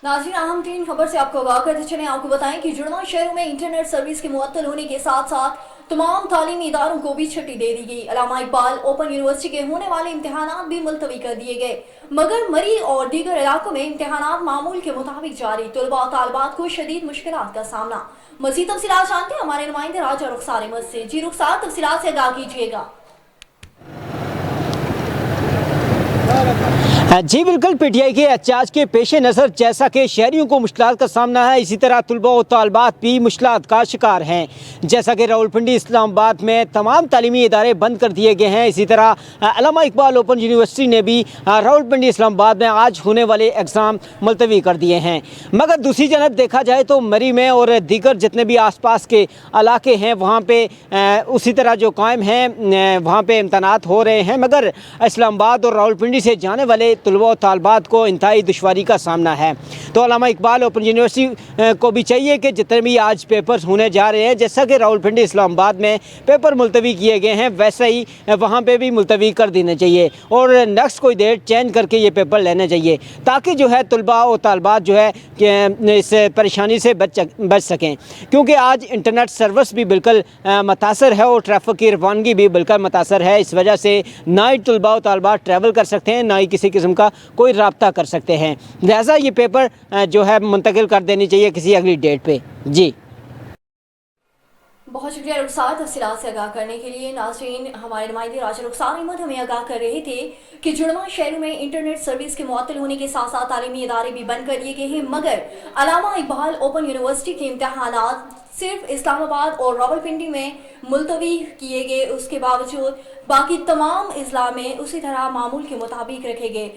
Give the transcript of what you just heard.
नाज़रीन, अहम तीन खबर से आपको आगाह करते चलें। आपको बताएं कि जुड़वा शहरों में इंटरनेट सर्विस के मुअत्तल होने के साथ साथ तमाम तालीमी इदारों को भी छुट्टी दे दी गई। अल्लामा इकबाल ओपन यूनिवर्सिटी के होने वाले इम्तिहानात भी मुलतवी कर दिए गए, मगर मरी और दीगर इलाकों में इम्तिहानात मामूल के मुताबिक जारी। तलबा और तालिबात को शदीद मुश्किलात का सामना। मज़ीद तफसीलात जानते हैं हमारे नुमाइंदे राजा रुखसार अहमद से। जी रुखसार, तफसीलात से आगाह कीजिएगा। जी बिल्कुल, पीटीआई के एहतजाज के पेश नज़र जैसा कि शहरियों को मुश्किलात का सामना है, इसी तरह तलबा और तालिबात भी मुश्किलात का शिकार हैं। जैसा कि रावलपिंडी इस्लामाबाद में तमाम तालीमी इदारे बंद कर दिए गए हैं, इसी तरह अल्लामा इकबाल ओपन यूनिवर्सिटी ने भी रावलपिंडी इस्लामाबाद में आज होने वाले एग्ज़ाम मुलतवी कर दिए हैं। मगर दूसरी जानब देखा जाए तो मरी में और दीगर जितने भी आस पास के इलाके हैं वहाँ पर उसी तरह जो कायम हैं वहाँ पर इम्तहानात हो रहे हैं, मगर इस्लामाबाद और रावलपिंडी से जाने वाले तलबा और तालिबात को इंतहाई दुश्वारी का सामना है। तो अल्लामा इकबाल ओपन यूनिवर्सिटी को भी चाहिए कि जितने भी आज पेपर्स होने जा रहे हैं, जैसा कि रावलपिंडी इस्लामाबाद में पेपर मुलतवी किए गए हैं, वैसा ही वहाँ पे भी मुलतवी कर देने चाहिए और नेक्स्ट कोई डेट चेंज करके ये पेपर लेने चाहिए, ताकि जो है तलबा और तालिबात जो है इस परेशानी से बच सकें। क्योंकि आज इंटरनेट सर्विस भी बिल्कुल मुतासर है और ट्रैफिक की रवानगी भी बिल्कुल मुतासर है। इस वजह से ना ही तलबा और तालिबात ट्रैवल कर सकते हैं, ना ही किसी किस्म का कोई राब्ता कर सकते हैं। लिहाजा ये पेपर जो है मुंतकिल कर देनी चाहिए किसी अगली डेट पे। जी बहुत शुक्रिया रुखसार, तफसीलात से आगाह करने के लिए। नाज़रीन, हमारे नुमाइंदे राजा रुखसार अहमद हमें आगाह कर रहे थे कि जुड़वा शहरों में इंटरनेट सर्विस के मुअत्तल होने के साथ साथ तालीमी इदारे भी बंद कर दिए गए हैं, मगर अल्लामा इकबाल ओपन यूनिवर्सिटी के इम्तहानात सिर्फ इस्लामाबाद और रावलपिंडी में मुलतवी किए गए। उसके बावजूद बाकी तमाम अजला में उसी तरह मामूल के मुताबिक रखे गए।